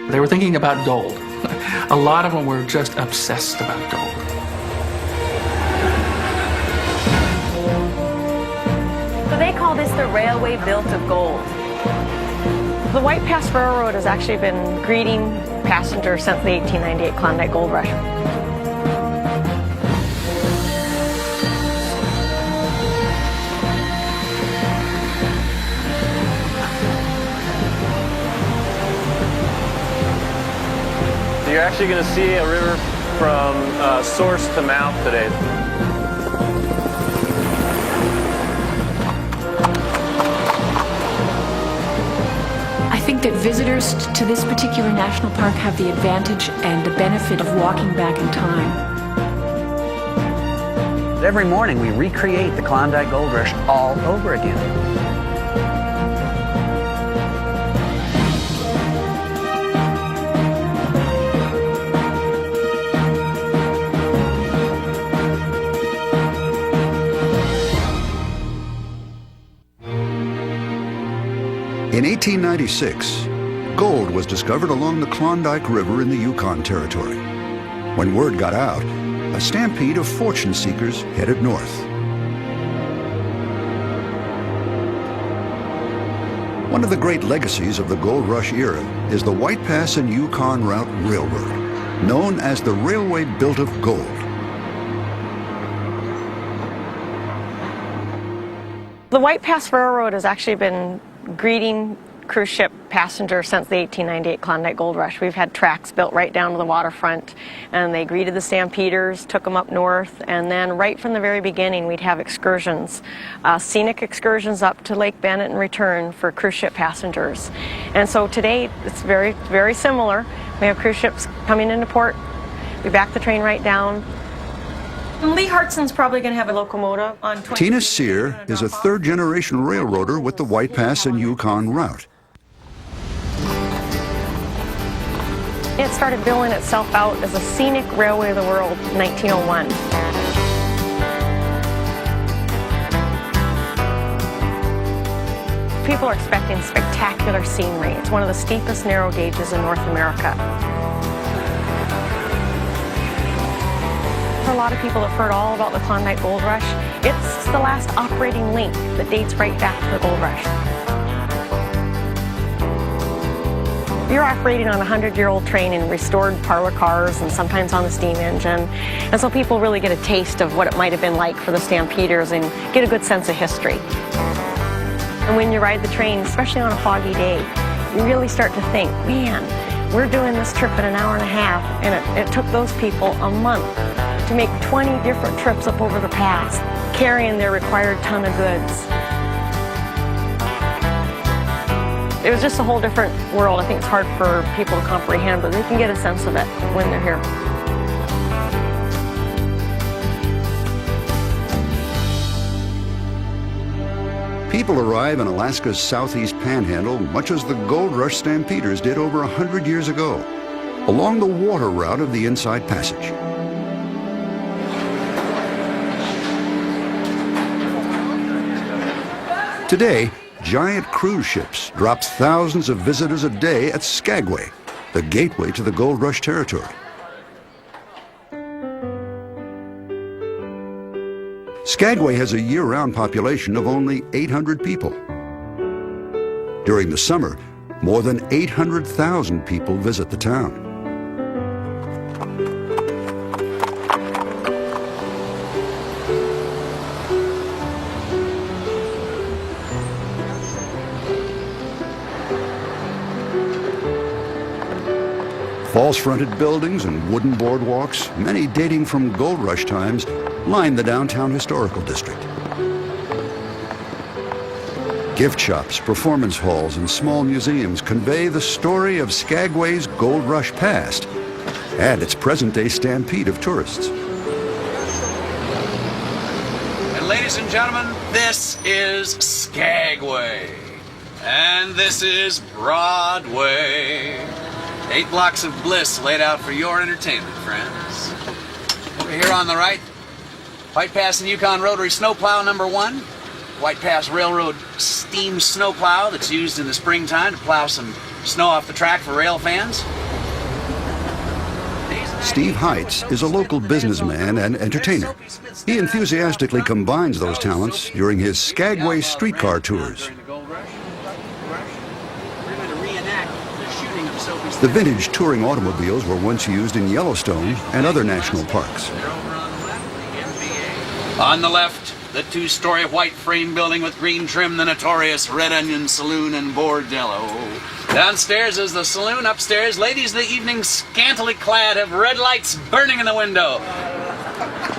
They were thinking about gold. A lot of them were just obsessed about gold. So they call this the railway built of gold. The White Pass Railroad has actually been greeting passengers since the 1898 Klondike Gold Rush. You're actually going to see a river from source to mouth today. I think that visitors to this particular national park have the advantage and the benefit of walking back in time. Every morning we recreate the Klondike Gold Rush all over again. In 1896, gold was discovered along the Klondike River in the Yukon Territory. When word got out, a stampede of fortune seekers headed north. One of the great legacies of the Gold Rush era is the White Pass and Yukon Route Railroad, known as the Railway Built of Gold. The White Pass Railroad has actually been greeting cruise ship passengers since the 1898 Klondike Gold Rush. We've had tracks built right down to the waterfront, and they greeted the stampeders, took them up north, and then right from the very beginning we'd have excursions, scenic excursions up to Lake Bennett and return for cruise ship passengers. And so today it's very, very similar. We have cruise ships coming into port, we back the train right down. Lee Hartson's probably going to have a locomotive on 20. Tina Sear is a third-generation railroader with the White Pass and Yukon Route. It started billing itself out as a scenic railway of the world in 1901. People are expecting spectacular scenery. It's one of the steepest narrow gauges in North America. For a lot of people that have heard all about the Klondike Gold Rush, it's the last operating link that dates right back to the Gold Rush. You're operating on a 100-year-old train in restored parlor cars and sometimes on the steam engine. And so people really get a taste of what it might have been like for the stampeders and get a good sense of history. And when you ride the train, especially on a foggy day, you really start to think, man, we're doing this trip in an hour and a half, and it took those people a month to make 20 different trips up over the pass, carrying their required ton of goods. It was just a whole different world. I think it's hard for people to comprehend, but they can get a sense of it when they're here. People arrive in Alaska's southeast panhandle much as the Gold Rush stampeders did over 100 years ago, along the water route of the Inside Passage. Today, giant cruise ships drop thousands of visitors a day at Skagway, the gateway to the Gold Rush territory. Skagway has a year-round population of only 800 people. During the summer, more than 800,000 people visit the town. False-fronted buildings and wooden boardwalks, many dating from Gold Rush times, line the downtown historical district. Gift shops, performance halls, and small museums convey the story of Skagway's Gold Rush past and its present-day stampede of tourists. And ladies and gentlemen, this is Skagway. And this is Broadway. 8 blocks of bliss laid out for your entertainment, friends. Over here on the right, White Pass and Yukon Rotary Snowplow #1. White Pass Railroad steam snowplow that's used in the springtime to plow some snow off the track for rail fans. Steve Heitz is a local businessman and entertainer. He enthusiastically combines those talents during his Skagway streetcar tours. The vintage touring automobiles were once used in Yellowstone and other national parks. On the left, the two-story white frame building with green trim, the notorious Red Onion Saloon and Bordello. Downstairs is the saloon. Upstairs, ladies of the evening, scantily clad, have red lights burning in the window.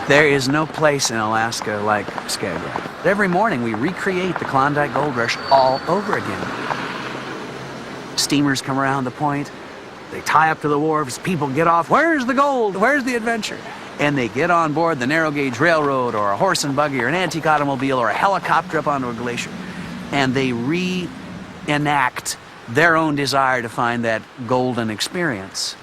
There is no place in Alaska like Skagway. Every morning we recreate the Klondike Gold Rush all over again. Steamers come around the point, they tie up to the wharves, people get off, where's the gold, where's the adventure? And they get on board the narrow gauge railroad or a horse and buggy or an antique automobile or a helicopter up onto a glacier. And they reenact their own desire to find that golden experience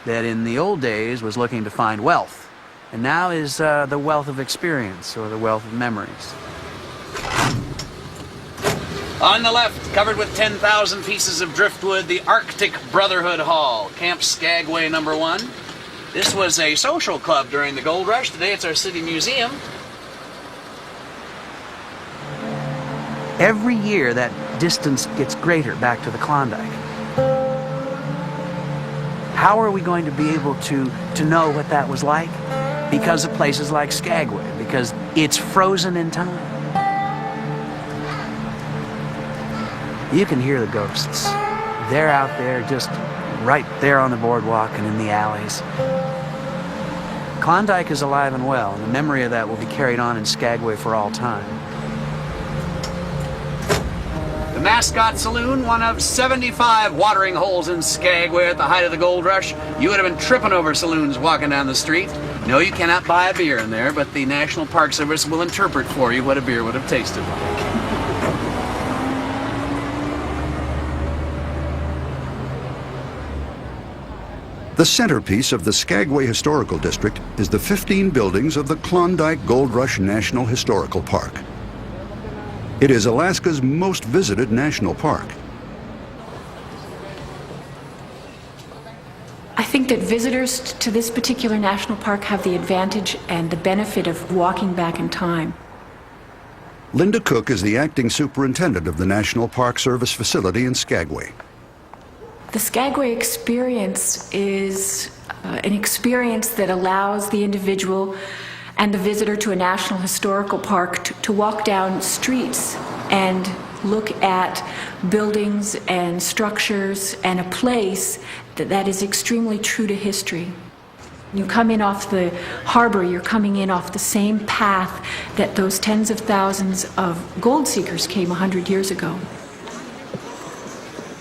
that in the old days was looking to find wealth, and now is the wealth of experience or the wealth of memories. On the left, covered with 10,000 pieces of driftwood, the Arctic Brotherhood Hall, Camp Skagway number 1. This was a social club during the gold rush. Today it's our city museum. Every year that distance gets greater back to the Klondike. How are we going to be able to know what that was like? Because of places like Skagway, because it's frozen in time. You can hear the ghosts. They're out there, just right there on the boardwalk and in the alleys. Klondike is alive and well, and the memory of that will be carried on in Skagway for all time. The Mascot Saloon, one of 75 watering holes in Skagway at the height of the gold rush. You would have been tripping over saloons walking down the street. No, you cannot buy a beer in there, but the National Park Service will interpret for you what a beer would have tasted like. The centerpiece of the Skagway Historical District is the 15 buildings of the Klondike Gold Rush National Historical Park. It is Alaska's most visited national park. I think that visitors to this particular national park have the advantage and the benefit of walking back in time. Linda Cook is the acting superintendent of the National Park Service facility in Skagway. The Skagway experience is an experience that allows the individual and the visitor to a national historical park to walk down streets and look at buildings and structures and a place that is extremely true to history. You come in off the harbor, you're coming in off the same path that those tens of thousands of gold seekers came 100 years ago.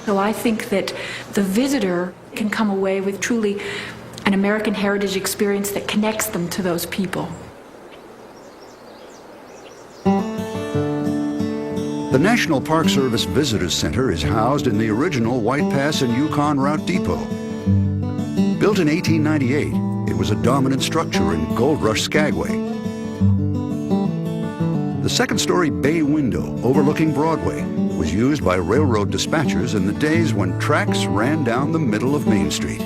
So I think that the visitor can come away with truly an American heritage experience that connects them to those people. The National Park Service Visitors Center is housed in the original White Pass and Yukon Route Depot. Built in 1898, it was a dominant structure in Gold Rush Skagway. The second-story bay window overlooking Broadway was used by railroad dispatchers in the days when tracks ran down the middle of Main Street.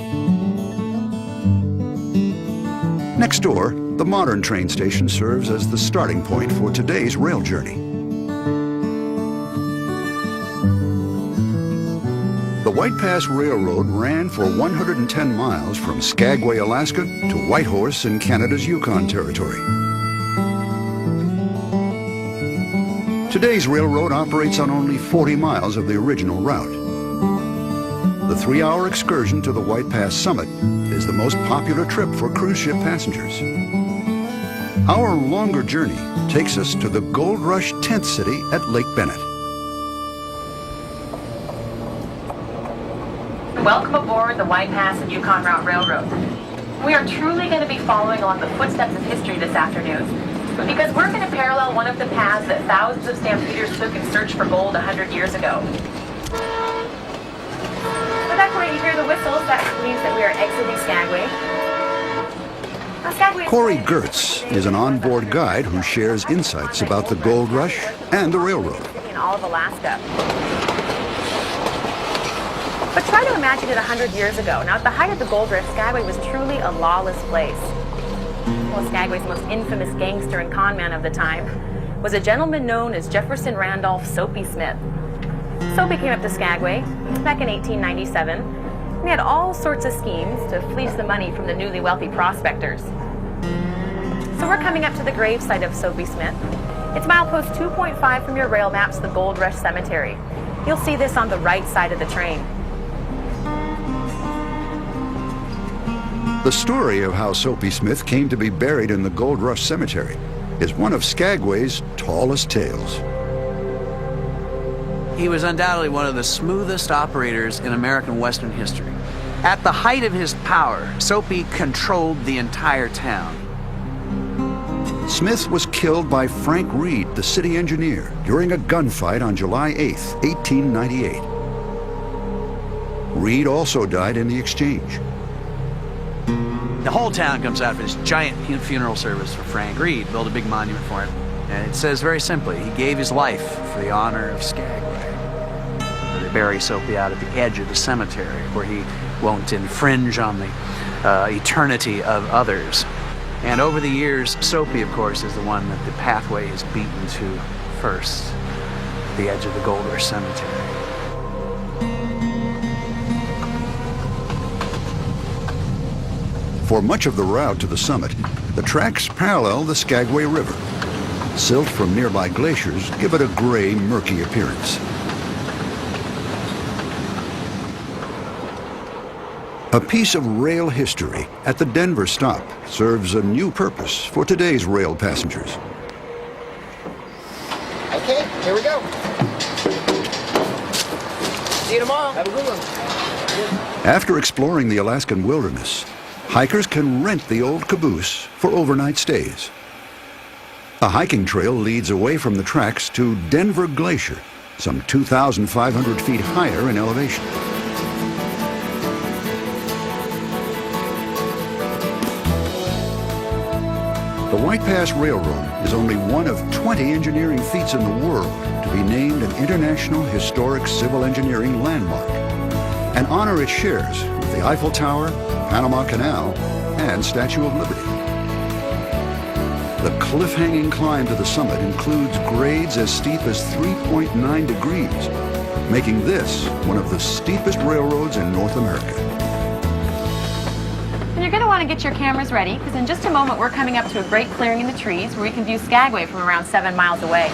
Next door, the modern train station serves as the starting point for today's rail journey. The White Pass Railroad ran for 110 miles from Skagway, Alaska to Whitehorse in Canada's Yukon Territory. Today's railroad operates on only 40 miles of the original route. The 3-hour excursion to the White Pass summit is the most popular trip for cruise ship passengers. Our longer journey takes us to the Gold Rush tent city at Lake Bennett. Welcome aboard the White Pass and Yukon Route Railroad. We are truly going to be following along the footsteps of history this afternoon, because we're going to parallel one of the paths that thousands of stampeders took in search for gold 100 years ago. So that's where you hear the whistles, that means that we are exiting Skagway. Corey Gertz is an onboard guide who shares insights about the gold rush and the railroad. In all of Alaska. But try to imagine it 100 years ago. Now, at the height of the gold rush, Skagway was truly a lawless place. Well, Skagway's most infamous gangster and conman of the time was a gentleman known as Jefferson Randolph Soapy Smith. Soapy came up to Skagway back in 1897. He had all sorts of schemes to fleece the money from the newly wealthy prospectors. So we're coming up to the gravesite of Soapy Smith. It's milepost 2.5 from your rail maps, the Gold Rush Cemetery. You'll see this on the right side of the train. The story of how Soapy Smith came to be buried in the Gold Rush Cemetery is one of Skagway's tallest tales. He was undoubtedly one of the smoothest operators in American Western history. At the height of his power, Soapy controlled the entire town. Smith was killed by Frank Reed, the city engineer, during a gunfight on July 8, 1898. Reed also died in the exchange. The whole town comes out for this giant funeral service for Frank Reed, built a big monument for him. And it says very simply, he gave his life for the honor of Skagway. They bury Soapy out at the edge of the cemetery where he won't infringe on the eternity of others. And over the years, Soapy, of course, is the one that the pathway is beaten to first, the edge of the Gold Rush Cemetery. For much of the route to the summit, the tracks parallel the Skagway River. Silt from nearby glaciers give it a gray, murky appearance. A piece of rail history at the Denver stop serves a new purpose for today's rail passengers. Okay, here we go. See you tomorrow. Have a good one. After exploring the Alaskan wilderness, hikers can rent the old caboose for overnight stays. A hiking trail leads away from the tracks to Denver Glacier, some 2,500 feet higher in elevation. The White Pass Railroad is only one of 20 engineering feats in the world to be named an International Historic Civil Engineering Landmark, an honor it shares with the Eiffel Tower, Panama Canal, and Statue of Liberty. The cliff-hanging climb to the summit includes grades as steep as 3.9 degrees, making this one of the steepest railroads in North America. You're going to want to get your cameras ready, because in just a moment we're coming up to a great clearing in the trees where we can view Skagway from around 7 miles away.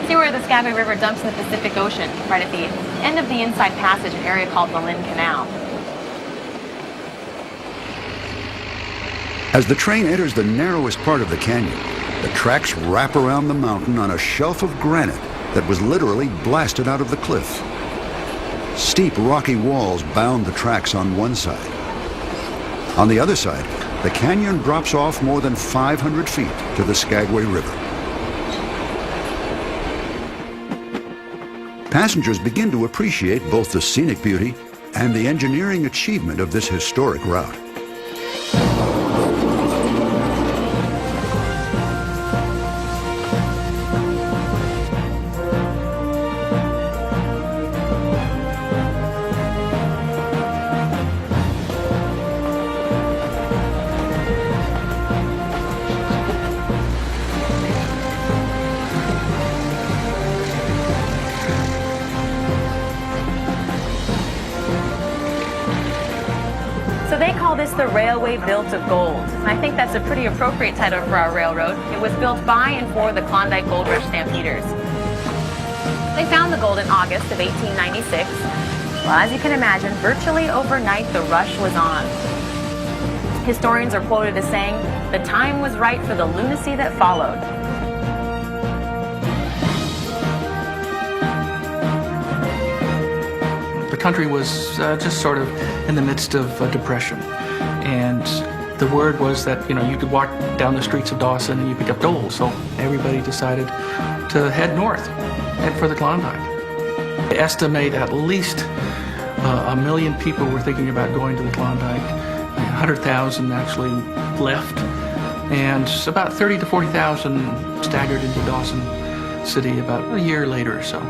See where the Skagway River dumps in the Pacific Ocean, right at the end of the Inside Passage, an area called the Lynn Canal. As the train enters the narrowest part of the canyon, the tracks wrap around the mountain on a shelf of granite that was literally blasted out of the cliff. Steep rocky walls bound the tracks on one side. On the other side, the canyon drops off more than 500 feet to the Skagway River. Passengers begin to appreciate both the scenic beauty and the engineering achievement of this historic route. So they call this the Railway Built of Gold. And I think that's a pretty appropriate title for our railroad. It was built by and for the Klondike Gold Rush Stampeders. They found the gold in August of 1896. Well, as you can imagine, virtually overnight the rush was on. Historians are quoted as saying, "The time was right for the lunacy that followed." The country was just sort of in the midst of depression. And the word was that, you could walk down the streets of Dawson and you pick up dole. So everybody decided to head north, head for the Klondike. They estimate at least 1 million people were thinking about going to the Klondike. 100,000 actually left, and about 30 to 40,000 staggered into Dawson City about a year later or so.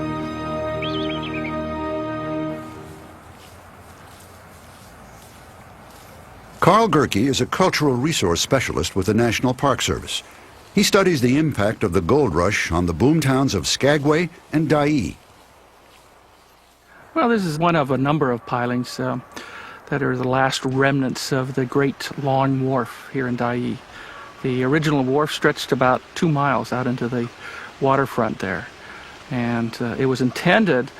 Carl Gerke is a cultural resource specialist with the National Park Service. He studies the impact of the gold rush on the boomtowns of Skagway and Dyea. Well, this is one of a number of pilings that are the last remnants of the Great Long Wharf here in Dyea. The original wharf stretched about 2 miles out into the waterfront there, and it was intended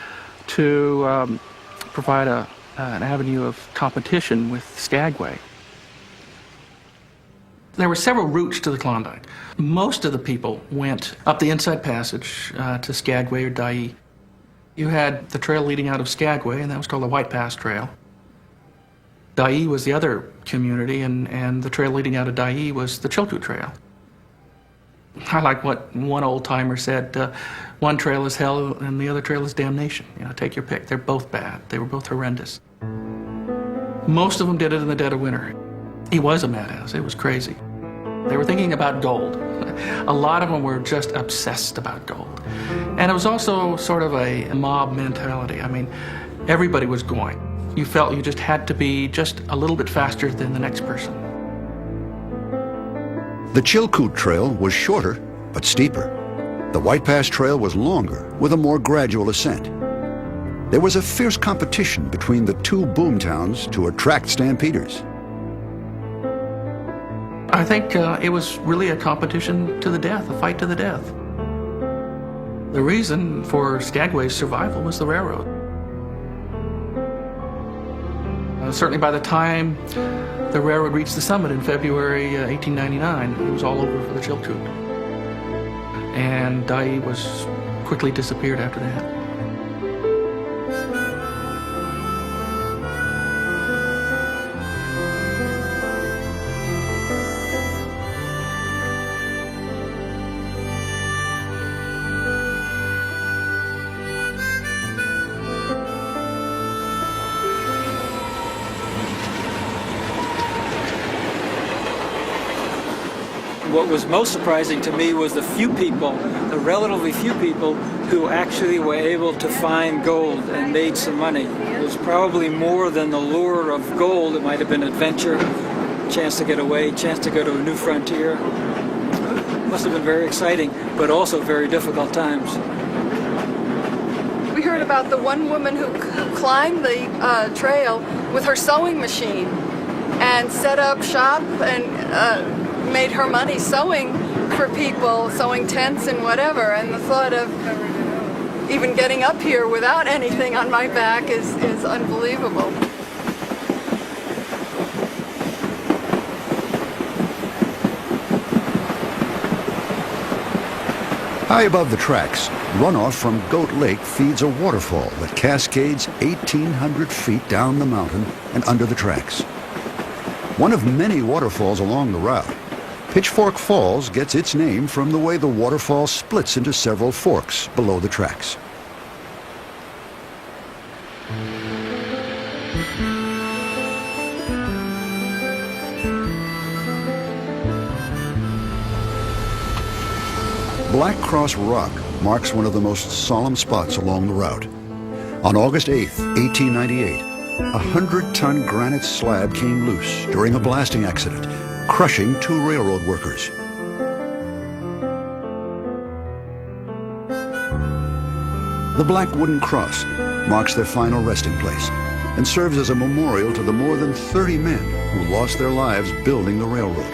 to provide an avenue of competition with Skagway. There were several routes to the Klondike. Most of the people went up the Inside Passage to Skagway or Dyea. You had the trail leading out of Skagway, and that was called the White Pass Trail. Dyea was the other community, and the trail leading out of Dyea was the Chilkoot Trail. I like what one old-timer said, one trail is hell and the other trail is damnation. You know, take your pick. They're both bad. They were both horrendous. Most of them did it in the dead of winter. He was a madhouse. It was crazy. They were thinking about gold. A lot of them were just obsessed about gold. And it was also sort of a mob mentality. I mean, everybody was going. You felt you just had to be just a little bit faster than the next person. The Chilkoot Trail was shorter, but steeper. The White Pass Trail was longer, with a more gradual ascent. There was a fierce competition between the two boomtowns to attract stampeders. I think it was really a competition to the death, a fight to the death. The reason for Skagway's survival was the railroad. Certainly by the time the railroad reached the summit in February 1899, it was all over for the Chilkoot. And Dyea was quickly disappeared after that. What was most surprising to me was the relatively few people who actually were able to find gold and made some money. It was probably more than the lure of gold. It might have been adventure, chance to get away, chance to go to a new frontier. It must have been very exciting, but also very difficult times. We heard about the one woman who climbed the trail with her sewing machine and set up shop and made her money sewing for people, sewing tents and whatever, and the thought of even getting up here without anything on my back is unbelievable. High above the tracks, runoff from Goat Lake feeds a waterfall that cascades 1,800 feet down the mountain and under the tracks. One of many waterfalls along the route, Pitchfork Falls gets its name from the way the waterfall splits into several forks below the tracks. Black Cross Rock marks one of the most solemn spots along the route. On August 8, 1898, a 100-ton granite slab came loose during a blasting accident, crushing 2 railroad workers. The black wooden cross marks their final resting place and serves as a memorial to the more than 30 men who lost their lives building the railroad.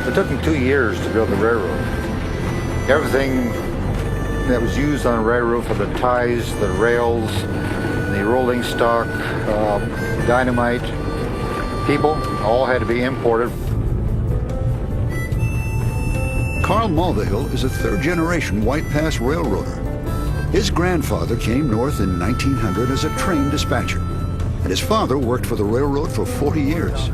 It took them 2 years to build the railroad. Everything that was used on a railroad, for the ties, the rails, the rolling stock, dynamite, people, all had to be imported. Carl Mulvihill is a third-generation White Pass railroader. His grandfather came north in 1900 as a train dispatcher, and his father worked for the railroad for 40 years.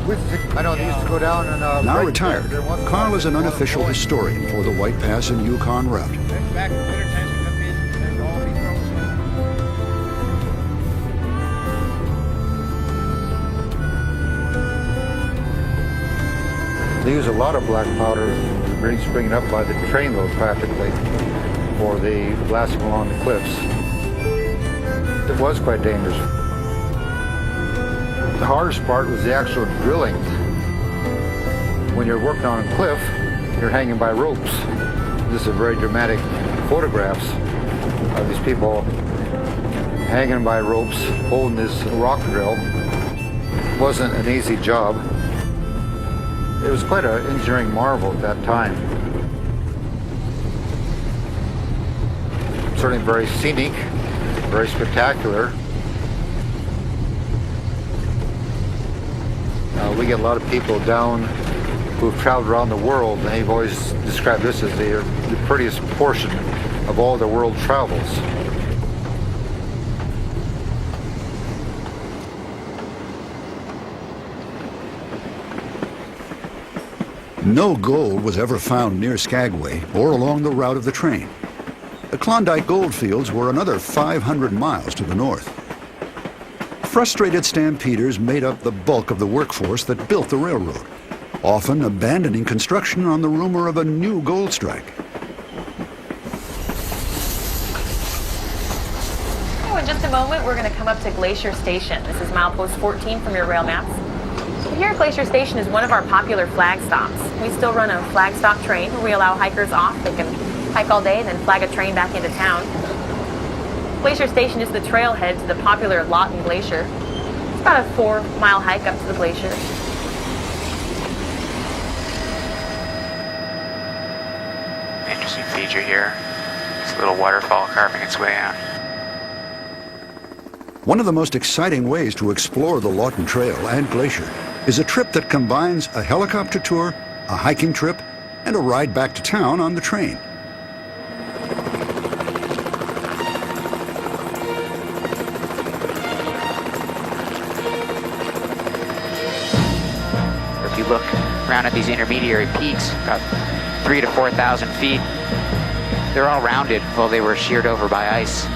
I know they used to go down and... Now retired, Carl is an unofficial historian for the White Pass and Yukon route. Back in winter times, we come in, all these roads. They use a lot of black powder, really springing up by the trainload practically, for the blasting along the cliffs. It was quite dangerous. The hardest part was the actual drilling. When you're working on a cliff, you're hanging by ropes. This is very dramatic photographs of these people hanging by ropes, holding this rock drill. It wasn't an easy job. It was quite an engineering marvel at that time. Certainly very scenic, very spectacular. We get a lot of people down who've traveled around the world, and they've always described this as the prettiest portion of all the world travels. No gold was ever found near Skagway or along the route of the train. The Klondike goldfields were another 500 miles to the north. Frustrated stampeders made up the bulk of the workforce that built the railroad, often abandoning construction on the rumor of a new gold strike. Oh, in just a moment, we're going to come up to Glacier Station. This is milepost 14 from your rail maps. Here at Glacier Station is one of our popular flag stops. We still run a flag stop train where we allow hikers off. They can hike all day and then flag a train back into town. Glacier Station is the trailhead to the popular Lawton Glacier. It's about a 4-mile hike up to the glacier. Interesting feature here. It's a little waterfall carving its way out. One of the most exciting ways to explore the Lawton Trail and Glacier is a trip that combines a helicopter tour, a hiking trip, and a ride back to town on the train. If you look around at these intermediary peaks, about 3,000 to 4,000 feet, they're all rounded. Well, they were sheared over by ice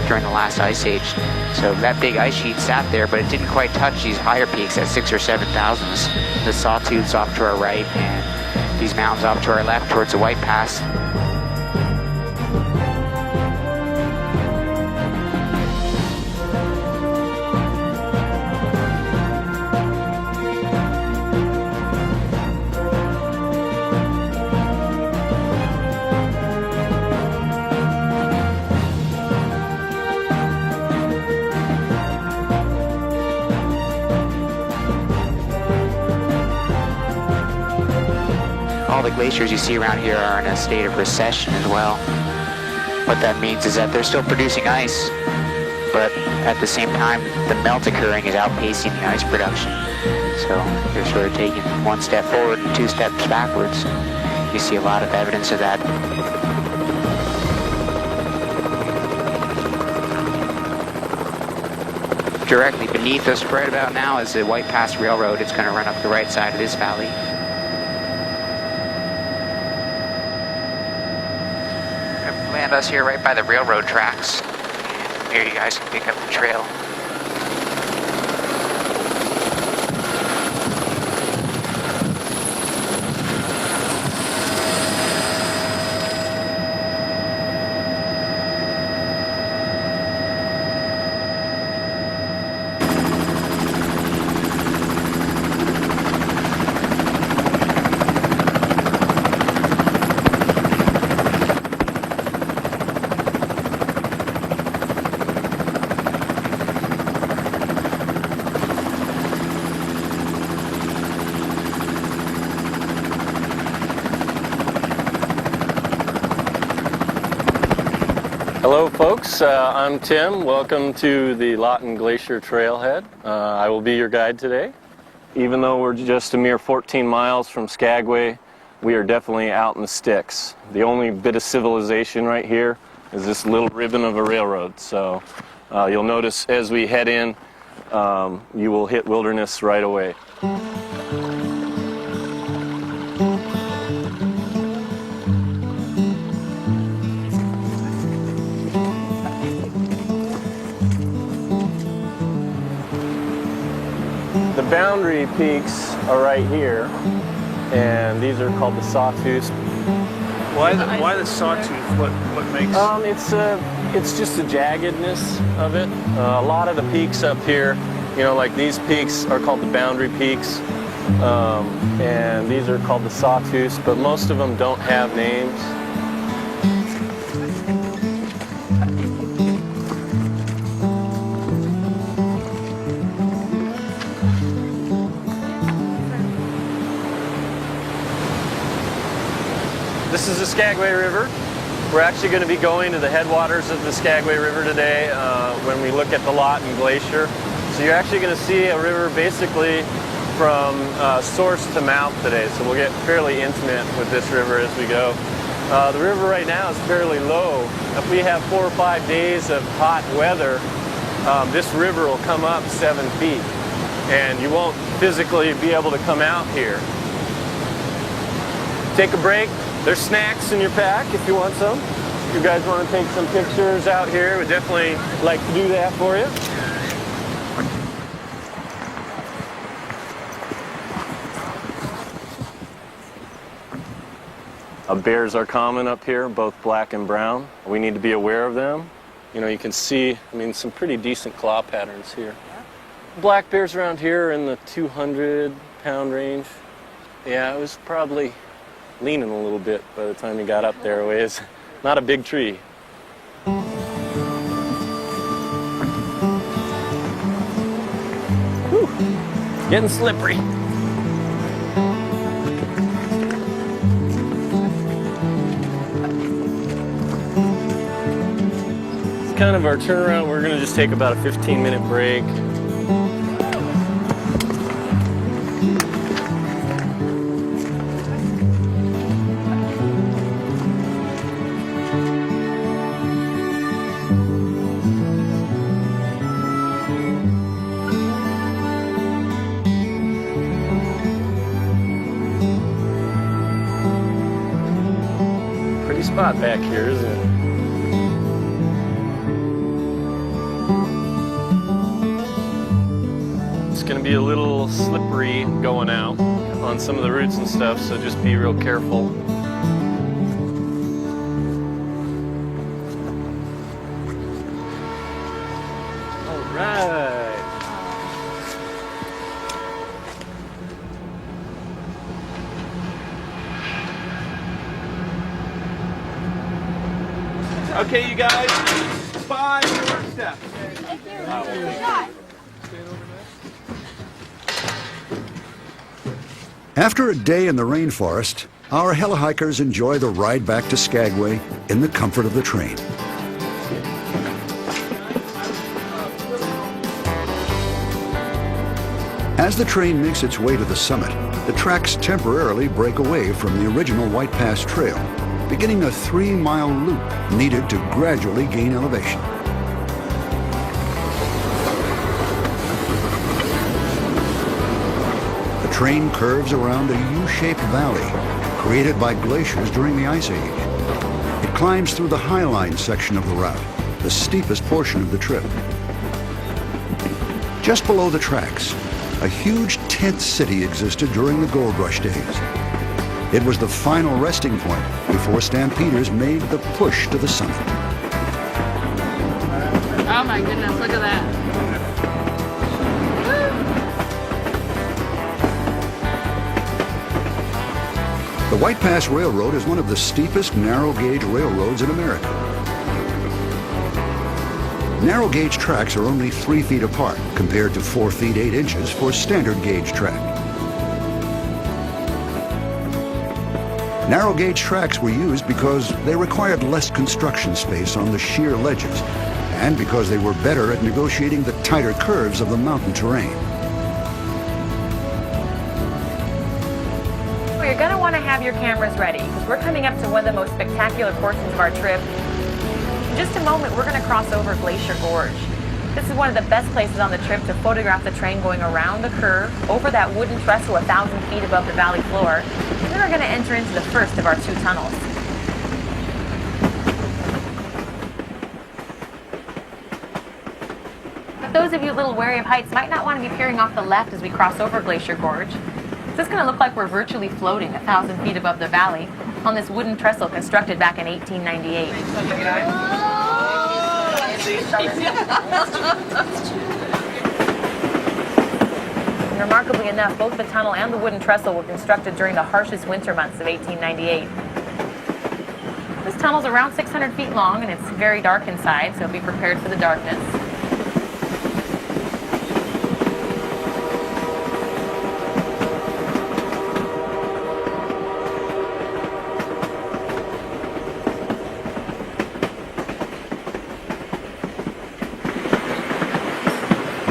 during the last ice age. So that big ice sheet sat there, but it didn't quite touch these higher peaks at 6,000 or 7,000. The Sawtooth's off to our right, and these mountains off to our left towards the White Pass. All the glaciers you see around here are in a state of recession as well. What that means is that they're still producing ice, but at the same time, the melt occurring is outpacing the ice production. So they're sort of taking one step forward and 2 steps backwards. You see a lot of evidence of that. Directly beneath us right about now is the White Pass Railroad. It's going to run up the right side of this valley. Land us here right by the railroad tracks. Here you guys can pick up the trail. Hello folks, I'm Tim. Welcome to the Lawton Glacier Trailhead. I will be your guide today. Even though we're just a mere 14 miles from Skagway, we are definitely out in the sticks. The only bit of civilization right here is this little ribbon of a railroad. So you'll notice as we head in, you will hit wilderness right away. peaks are right here, and these are called the Sawtooth. Why the sawtooth? What makes? It's just the jaggedness of it. A lot of the peaks up here, you know, like these peaks are called the boundary peaks, and these are called the Sawtooths, but most of them don't have names. This is the Skagway River. We're actually going to be going to the headwaters of the Skagway River today when we look at the Lawton Glacier. So you're actually going to see a river basically from source to mouth today. So we'll get fairly intimate with this river as we go. The river right now is fairly low. If we have 4 or 5 days of hot weather, this river will come up 7 feet. And you won't physically be able to come out here. Take a break. There's snacks in your pack if you want some. If you guys want to take some pictures out here, we'd definitely like to do that for you. Bears are common up here, both black and brown. We need to be aware of them. You know, you can see, I mean, some pretty decent claw patterns here. Black bears around here are in the 200-pound range. Yeah, it was probably leaning a little bit by the time he got up there. It was not a big tree. Whew. Getting slippery. It's kind of our turnaround. We're going to just take about a 15-minute break. Spot back here, isn't it? It's going to be a little slippery going out on some of the roots and stuff, so just be real careful. All right. Okay, you guys, 5 short steps. After a day in the rainforest, our helihikers enjoy the ride back to Skagway in the comfort of the train. As the train makes its way to the summit, the tracks temporarily break away from the original White Pass Trail, beginning a 3-mile loop needed to gradually gain elevation. The train curves around a U-shaped valley created by glaciers during the Ice Age. It climbs through the Highline section of the route, the steepest portion of the trip. Just below the tracks, a huge tent city existed during the gold rush days. It was the final resting point before stampeders made the push to the summit. Oh my goodness, look at that. The White Pass Railroad is one of the steepest narrow-gauge railroads in America. Narrow-gauge tracks are only 3 feet apart compared to 4 feet 8 inches for standard-gauge track. Narrow-gauge tracks were used because they required less construction space on the sheer ledges and because they were better at negotiating the tighter curves of the mountain terrain. Well, you're going to want to have your cameras ready because we're coming up to one of the most spectacular portions of our trip. In just a moment, we're going to cross over Glacier Gorge. This is one of the best places on the trip to photograph the train going around the curve, over that wooden trestle 1,000 feet above the valley floor. And then we're going to enter into the first of our 2 tunnels. But those of you a little wary of heights might not want to be peering off the left as we cross over Glacier Gorge. This is going to look like we're virtually floating 1,000 feet above the valley on this wooden trestle constructed back in 1898. And remarkably enough, both the tunnel and the wooden trestle were constructed during the harshest winter months of 1898. This tunnel's around 600 feet long and it's very dark inside, so be prepared for the darkness.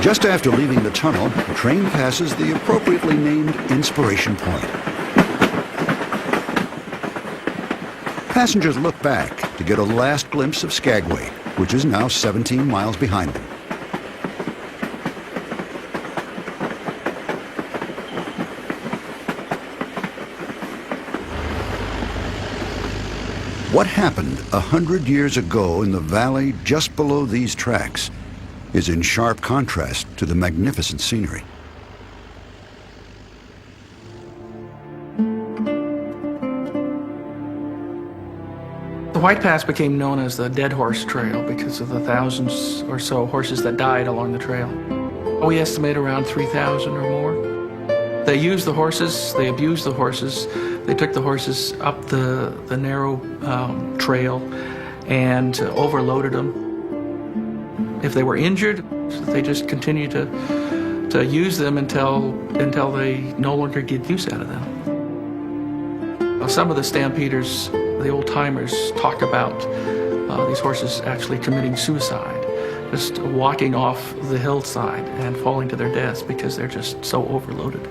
Just after leaving the tunnel, the train passes the appropriately named Inspiration Point. Passengers look back to get a last glimpse of Skagway, which is now 17 miles behind them. What happened 100 years ago in the valley just below these tracks is in sharp contrast to the magnificent scenery. The White Pass became known as the Dead Horse Trail because of the thousands or so horses that died along the trail. We estimate around 3,000 or more. They used the horses, they abused the horses, they took the horses up the narrow trail and overloaded them. If they were injured, they just continued to use them until they no longer get use out of them. Some of the stampeders, the old-timers, talk about these horses actually committing suicide, just walking off the hillside and falling to their deaths because they're just so overloaded.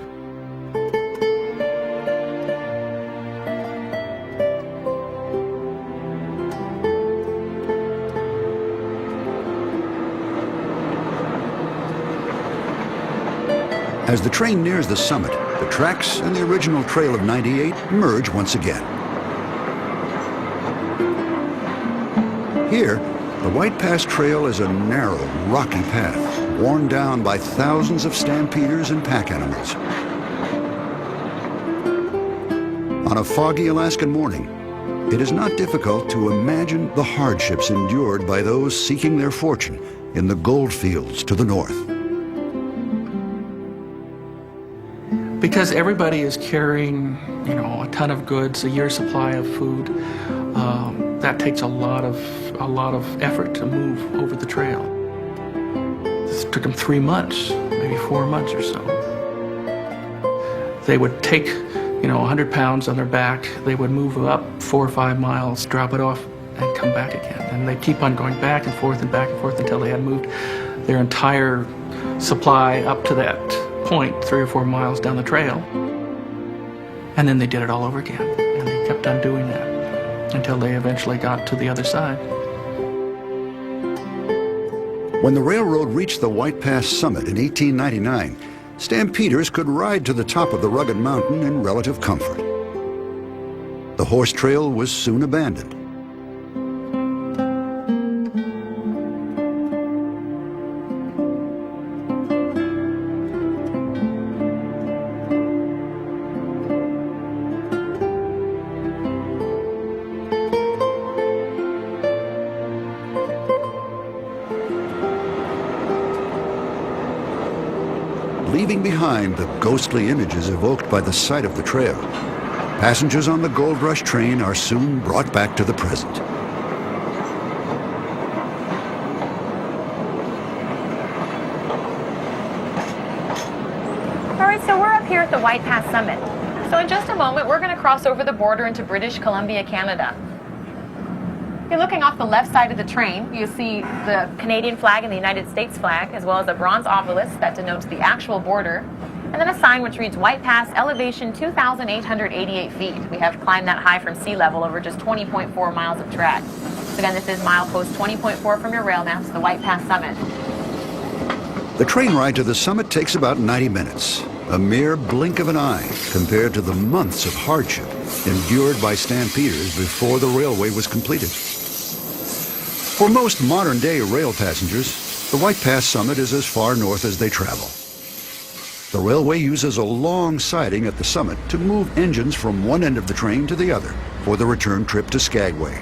As the train nears the summit, the tracks and the original trail of 98 merge once again. Here, the White Pass Trail is a narrow, rocky path, worn down by thousands of stampeders and pack animals. On a foggy Alaskan morning, it is not difficult to imagine the hardships endured by those seeking their fortune in the gold fields to the north. Because everybody is carrying, a ton of goods, a year's supply of food, that takes a lot of effort to move over the trail. This took them 3 months, maybe 4 months or so. They would take, 100 pounds on their back. They would move up 4 or 5 miles, drop it off, and come back again. And they keep on going back and forth until they had moved their entire supply up to that point 3 or 4 miles down the trail. And then they did it all over again. And they kept on doing that until they eventually got to the other side. When the railroad reached the White Pass summit in 1899, stampeders could ride to the top of the rugged mountain in relative comfort. The horse trail was soon abandoned. Leaving behind the ghostly images evoked by the sight of the trail, passengers on the Gold Rush train are soon brought back to the present. All right, so we're up here at the White Pass Summit. So in just a moment, we're going to cross over the border into British Columbia, Canada. You're looking off the left side of the train. You see the Canadian flag and the United States flag, as well as a bronze obelisk that denotes the actual border, and then a sign which reads White Pass, elevation 2,888 feet. We have climbed that high from sea level over just 20.4 miles of track. So again, this is milepost 20.4 from your rail maps, the White Pass Summit. The train ride to the summit takes about 90 minutes, a mere blink of an eye compared to the months of hardship endured by stampeders before the railway was completed. For most modern-day rail passengers, The White Pass summit is as far north as they travel. The railway uses a long siding at the summit to move engines from one end of the train to the other for the return trip to Skagway.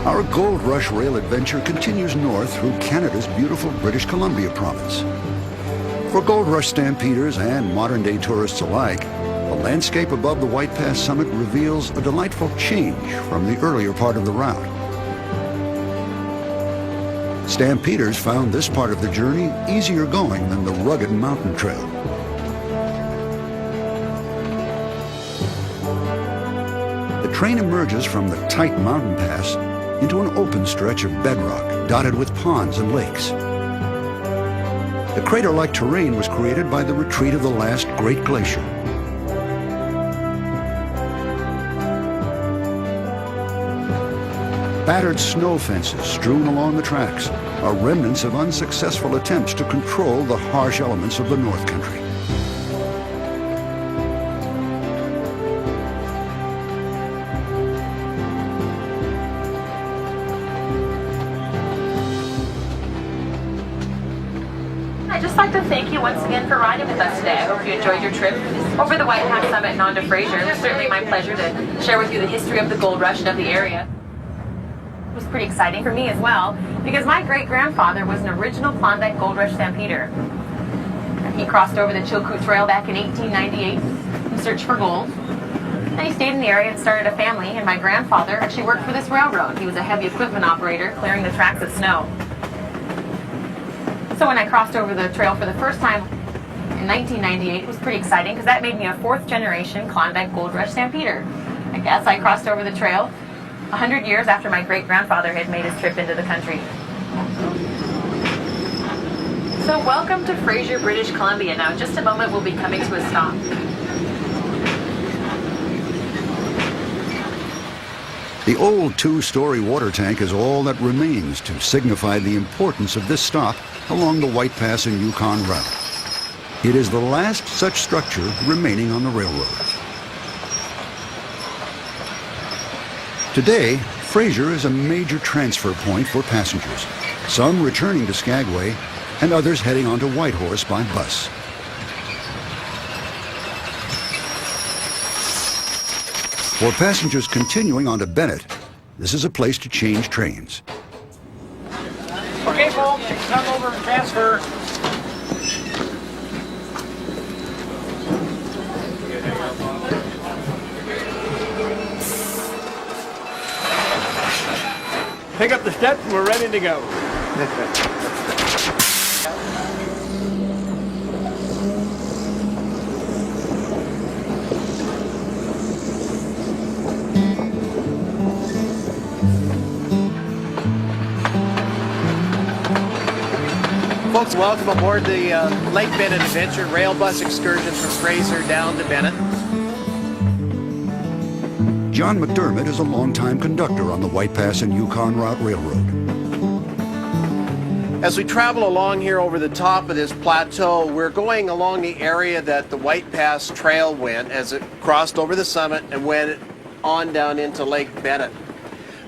Our Gold Rush rail adventure continues north through Canada's beautiful British Columbia province. For Gold Rush stampeders and modern-day tourists alike, the landscape above the White Pass summit reveals a delightful change from the earlier part of the route. Stampeders found this part of the journey easier going than the rugged mountain trail. The train emerges from the tight mountain pass into an open stretch of bedrock dotted with ponds and lakes. The crater-like terrain was created by the retreat of the last great glacier. Battered snow fences strewn along the tracks are remnants of unsuccessful attempts to control the harsh elements of the North Country. I'd just like to thank you once again for riding with us today. I hope you enjoyed your trip over the White Pass Summit and on to Fraser. It was certainly my pleasure to share with you the history of the gold rush and of the area. It was pretty exciting for me as well, because my great-grandfather was an original Klondike Gold Rush stampeder. He crossed over the Chilkoot Trail back in 1898 in search for gold. Then he stayed in the area and started a family, and my grandfather actually worked for this railroad. He was a heavy equipment operator, clearing the tracks of snow. So when I crossed over the trail for the first time in 1998, it was pretty exciting because that made me a fourth-generation Klondike Gold Rush stampeder. I guess I crossed over the trail 100 years after my great-grandfather had made his trip into the country. So welcome to Fraser, British Columbia. Now, in just a moment, we'll be coming to a stop. The old two-story water tank is all that remains to signify the importance of this stop along the White Pass and Yukon route. It is the last such structure remaining on the railroad. Today, Fraser is a major transfer point for passengers, some returning to Skagway and others heading on to Whitehorse by bus. For passengers continuing on to Bennett, this is a place to change trains. Okay, folks, come over and transfer. Pick up the steps and we're ready to go. Folks, welcome aboard the Lake Bennett Adventure rail bus excursion from Fraser down to Bennett. John McDermott is a longtime conductor on the White Pass and Yukon Route Railroad. As we travel along here over the top of this plateau, we're going along the area that the White Pass Trail went as it crossed over the summit and went on down into Lake Bennett.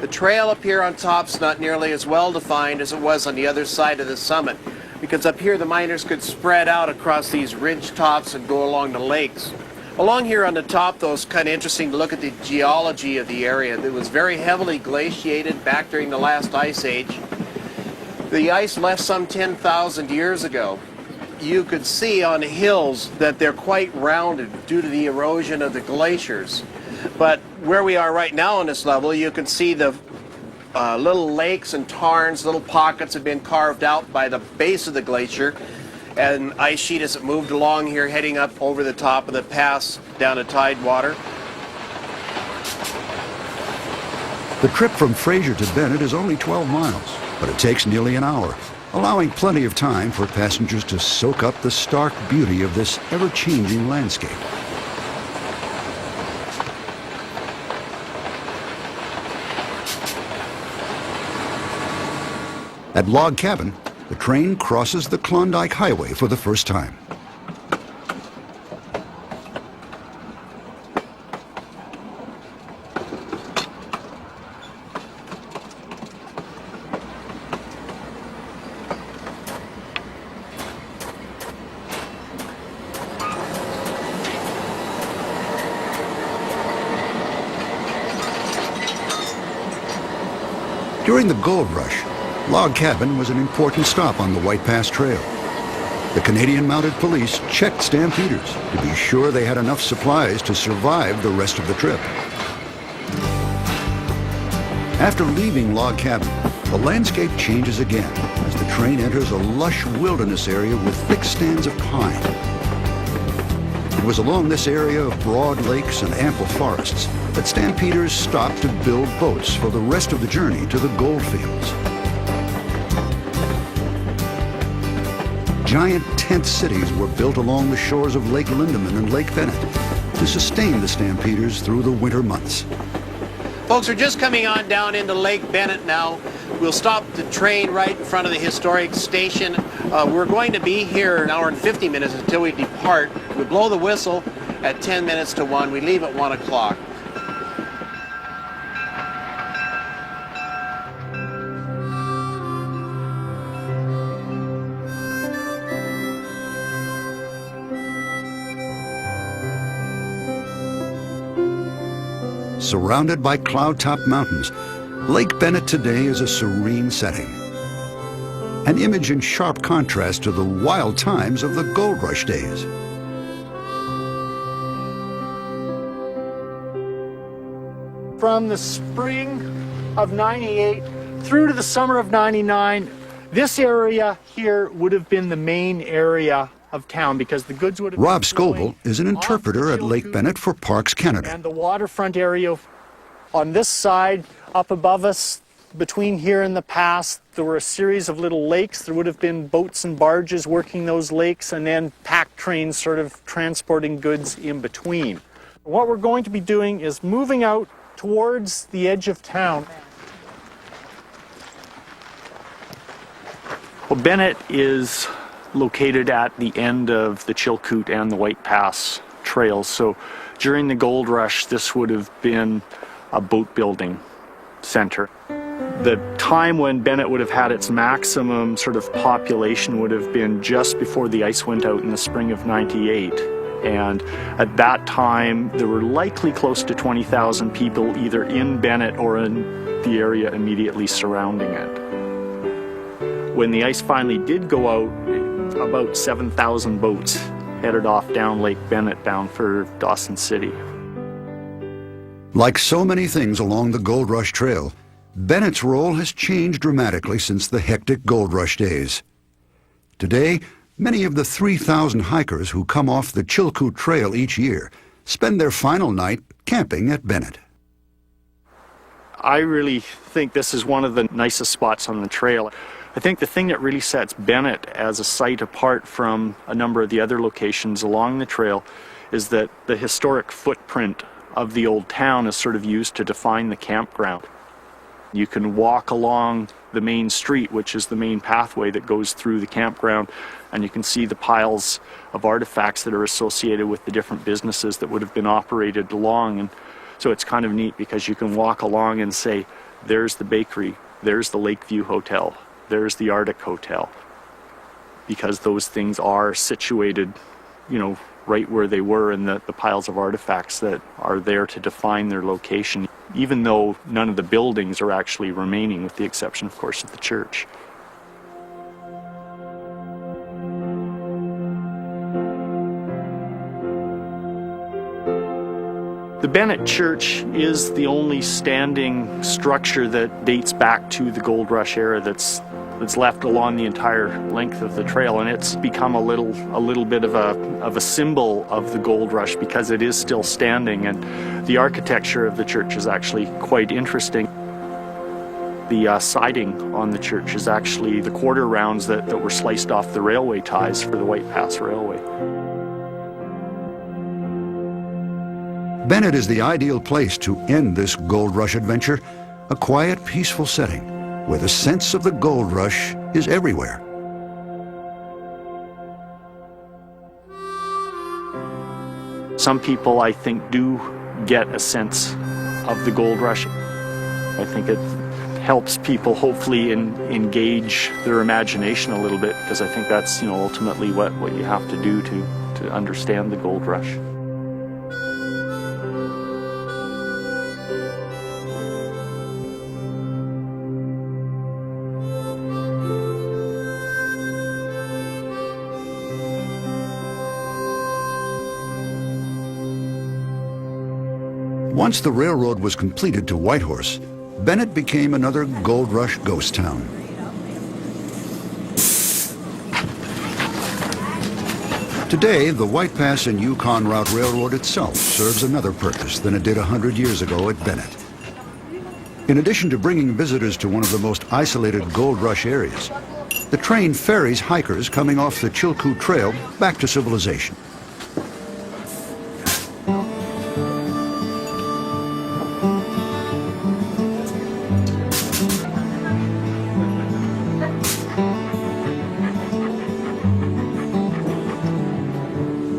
The trail up here on top is not nearly as well defined as it was on the other side of the summit, because up here the miners could spread out across these ridge tops and go along the lakes. Along here on the top, though, it's kind of interesting to look at the geology of the area. It was very heavily glaciated back during the last ice age. The ice left some 10,000 years ago. You could see on the hills that they're quite rounded due to the erosion of the glaciers. But where we are right now on this level, you can see the little lakes and tarns, little pockets have been carved out by the base of the glacier, and ice sheet as it moved along here, heading up over the top of the pass down to Tidewater. The trip from Fraser to Bennett is only 12 miles, but it takes nearly an hour, allowing plenty of time for passengers to soak up the stark beauty of this ever-changing landscape. At Log Cabin, the train crosses the Klondike Highway for the first time. During the gold rush, Log Cabin was an important stop on the White Pass Trail. The Canadian Mounted Police checked stampeders to be sure they had enough supplies to survive the rest of the trip. After leaving Log Cabin, the landscape changes again as the train enters a lush wilderness area with thick stands of pine. It was along this area of broad lakes and ample forests that stampeders stopped to build boats for the rest of the journey to the gold fields. Giant tent cities were built along the shores of Lake Lindeman and Lake Bennett to sustain the stampeders through the winter months. Folks, we're just coming on down into Lake Bennett now. We'll stop the train right in front of the historic station. We're going to be here an hour and 50 minutes until we depart. We blow the whistle at 10 minutes to 1. We leave at 1 o'clock. Surrounded by cloud-top mountains, Lake Bennett today is a serene setting. An image in sharp contrast to the wild times of the gold rush days. From the spring of '98 through to the summer of '99, this area here would have been the main area of town because the goods would have Rob Scoble is an interpreter at Lake Bennett for Parks Canada. And the waterfront area on this side, up above us, between here and the pass, there were a series of little lakes. There would have been boats and barges working those lakes, and then pack trains sort of transporting goods in between. What we're going to be doing is moving out towards the edge of town. Well, Bennett is located at the end of the Chilkoot and the White Pass trails. So during the gold rush, this would have been a boat building center. The time when Bennett would have had its maximum sort of population would have been just before the ice went out in the spring of '98. And at that time, there were likely close to 20,000 people either in Bennett or in the area immediately surrounding it. When the ice finally did go out, about 7,000 boats headed off down Lake Bennett bound for Dawson City. Like so many things along the Gold Rush Trail, Bennett's role has changed dramatically since the hectic Gold Rush days. Today, many of the 3,000 hikers who come off the Chilkoot Trail each year spend their final night camping at Bennett. I really think this is one of the nicest spots on the trail. I think the thing that really sets Bennett as a site apart from a number of the other locations along the trail is that the historic footprint of the old town is sort of used to define the campground. You can walk along the main street, which is the main pathway that goes through the campground, and you can see the piles of artifacts that are associated with the different businesses that would have been operated along. And so it's kind of neat because you can walk along and say, there's the bakery, there's the Lakeview Hotel, there's the Arctic Hotel, because those things are situated, right where they were in the piles of artifacts that are there to define their location, even though none of the buildings are actually remaining, with the exception, of course, of the church. The Bennett Church is the only standing structure that dates back to the Gold Rush era that's left along the entire length of the trail, and it's become a little bit of a symbol of the Gold Rush because it is still standing, and the architecture of the church is actually quite interesting. The siding on the church is actually the quarter rounds that were sliced off the railway ties for the White Pass Railway. Bennett is the ideal place to end this Gold Rush adventure, a quiet, peaceful setting where the sense of the Gold Rush is everywhere. Some people, I think, do get a sense of the gold rush. I think it helps people hopefully engage their imagination a little bit, because I think that's, ultimately what you have to do to understand the gold rush. Once the railroad was completed to Whitehorse, Bennett became another gold rush ghost town. Today, the White Pass and Yukon Route Railroad itself serves another purpose than it did 100 years ago at Bennett. In addition to bringing visitors to one of the most isolated gold rush areas, the train ferries hikers coming off the Chilkoot Trail back to civilization.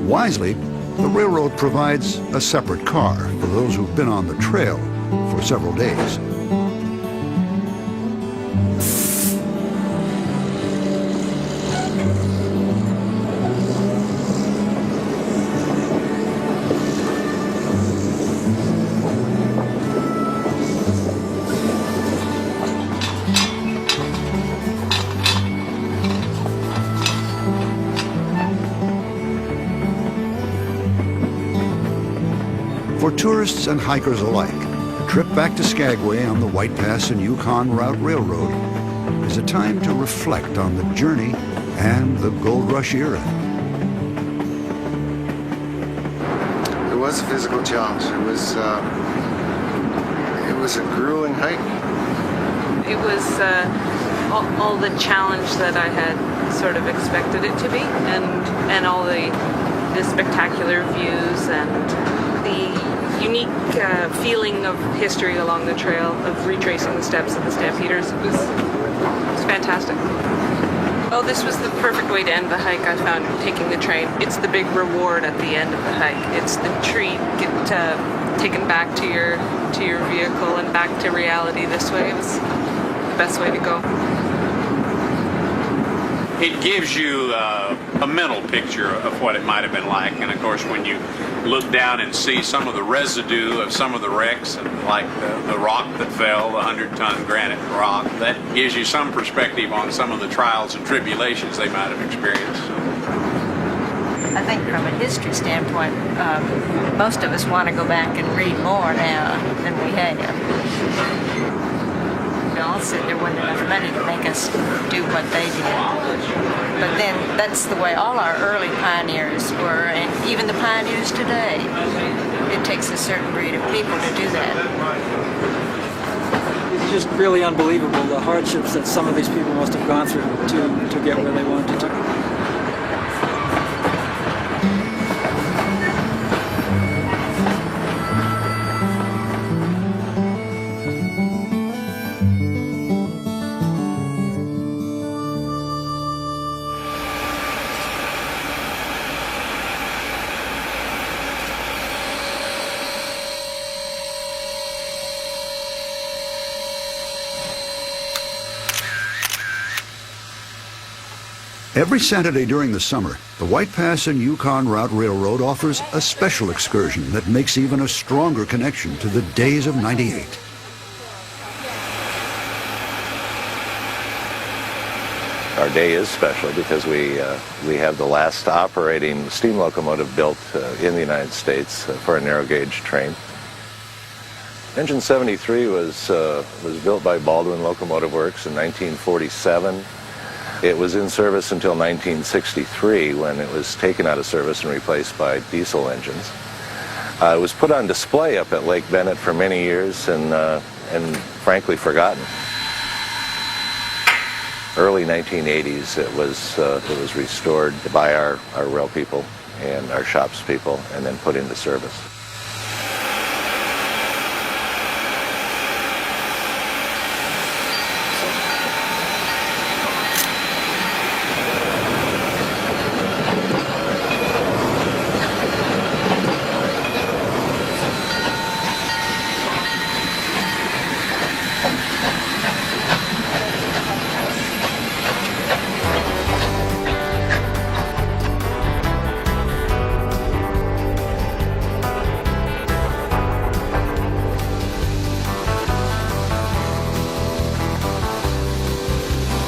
Wisely, the railroad provides a separate car for those who've been on the trail for several days. For tourists and hikers alike, a trip back to Skagway on the White Pass and Yukon Route Railroad is a time to reflect on the journey and the gold rush era. It was a physical challenge. It was a grueling hike. It was all the challenge that I had sort of expected it to be, and all the spectacular views and the unique feeling of history along the trail, of retracing the steps of the Stampeders. It was fantastic. Oh, this was the perfect way to end the hike, I found, taking the train. It's the big reward at the end of the hike. It's the treat, get taken back to your vehicle and back to reality this way. It was the best way to go. It gives you a mental picture of what it might have been like, and of course when you look down and see some of the residue of some of the wrecks, and like the rock that fell, the 100-ton granite rock, that gives you some perspective on some of the trials and tribulations they might have experienced. I think from a history standpoint, most of us want to go back and read more now than we have. Also, there wasn't enough money to make us do what they did. But then that's the way all our early pioneers were, and even the pioneers today. It takes a certain breed of people to do that. It's just really unbelievable, the hardships that some of these people must have gone through to get where they wanted to. Every Saturday during the summer, the White Pass and Yukon Route Railroad offers a special excursion that makes even a stronger connection to the days of '98. Our day is special because we have the last operating steam locomotive built in the United States for a narrow gauge train. Engine 73 was built by Baldwin Locomotive Works in 1947. It was in service until 1963 when it was taken out of service and replaced by diesel engines. It was put on display up at Lake Bennett for many years and frankly forgotten. Early 1980s it was restored by our rail people and our shops people and then put into service.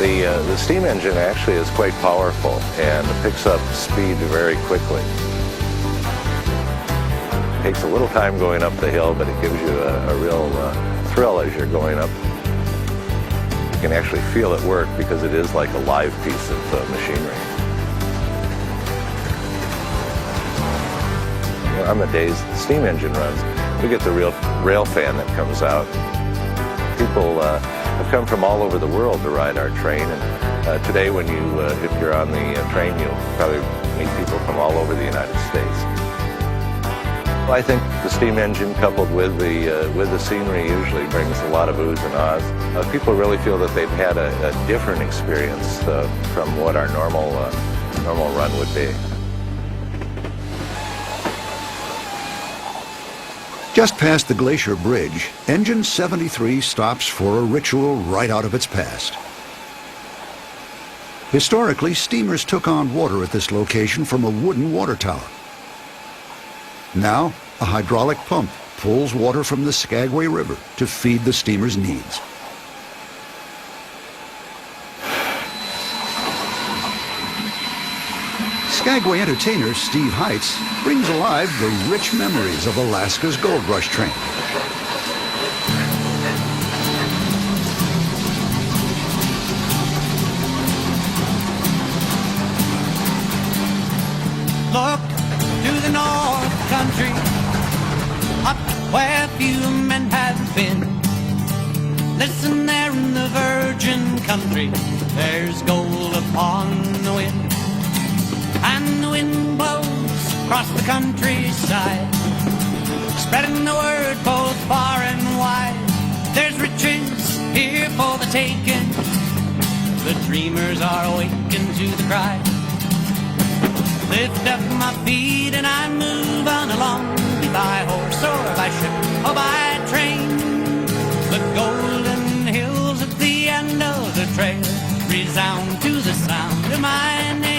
The steam engine actually is quite powerful and picks up speed very quickly. It takes a little time going up the hill, but it gives you a real thrill as you're going up. You can actually feel it work because it is like a live piece of machinery. You know, on the days the steam engine runs, we get the real rail fan that comes out. People have come from all over the world to ride our train, and today when if you're on the train, you'll probably meet people from all over the United States. Well, I think the steam engine coupled with the scenery usually brings a lot of oohs and ahs. People really feel that they've had a different experience from what our normal run would be. Just past the Glacier Bridge, Engine 73 stops for a ritual right out of its past. Historically, steamers took on water at this location from a wooden water tower. Now, a hydraulic pump pulls water from the Skagway River to feed the steamer's needs. Skagway entertainer Steve Heitz brings alive the rich memories of Alaska's Gold Rush train. Look to the North Country, up where few men have been. Listen there in the virgin country, there's gold upon the wind. And the wind blows across the countryside, spreading the word both far and wide. There's riches here for the taking, the dreamers are awakened to the cry. Lift up my feet and I move on along, be by horse or by ship or by train. The golden hills at the end of the trail resound to the sound of my name.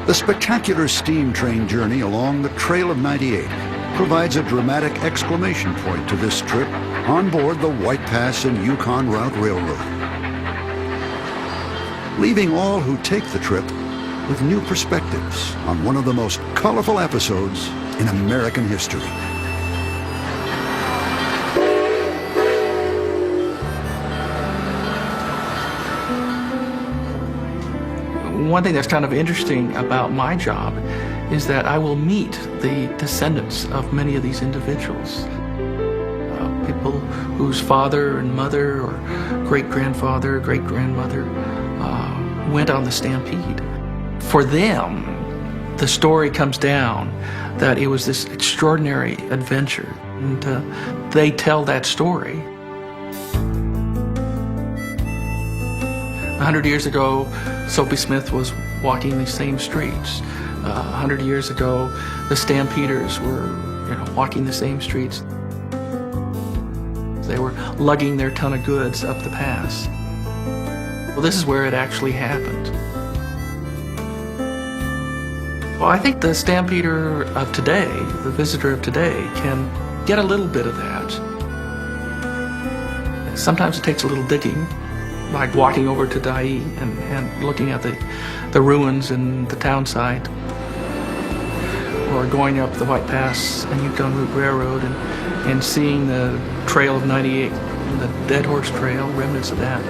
The spectacular steam train journey along the Trail of 98 provides a dramatic exclamation point to this trip on board the White Pass and Yukon Route Railroad, leaving all who take the trip with new perspectives on one of the most colorful episodes in American history. One thing that's kind of interesting about my job is that I will meet the descendants of many of these individuals. People whose father and mother or great-grandfather, great-grandmother went on the Stampede. For them, the story comes down that it was this extraordinary adventure, and they tell that story. 100 years ago, Soapy Smith was walking these same streets. 100 years ago, the Stampeders were, walking the same streets. They were lugging their ton of goods up the pass. Well, this is where it actually happened. Well, I think the Stampeder of today, the visitor of today, can get a little bit of that. Sometimes it takes a little digging, like walking over to Dyea and looking at the ruins and the town site, or going up the White Pass and Yukon Route Railroad and seeing the Trail of 98, the Dead Horse Trail, remnants of that.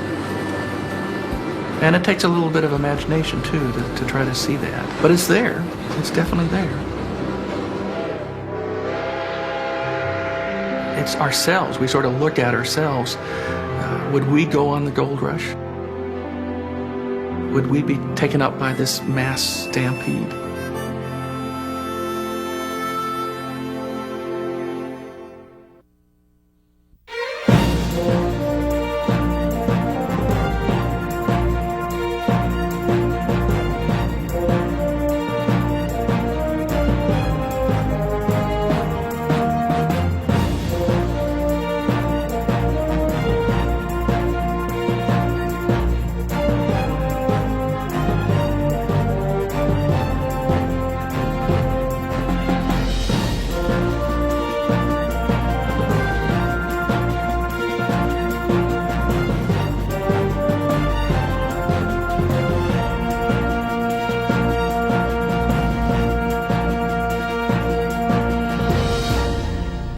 And it takes a little bit of imagination too to try to see that. But it's there, it's definitely there. It's ourselves, we sort of look at ourselves. Would we go on the gold rush? Would we be taken up by this mass stampede?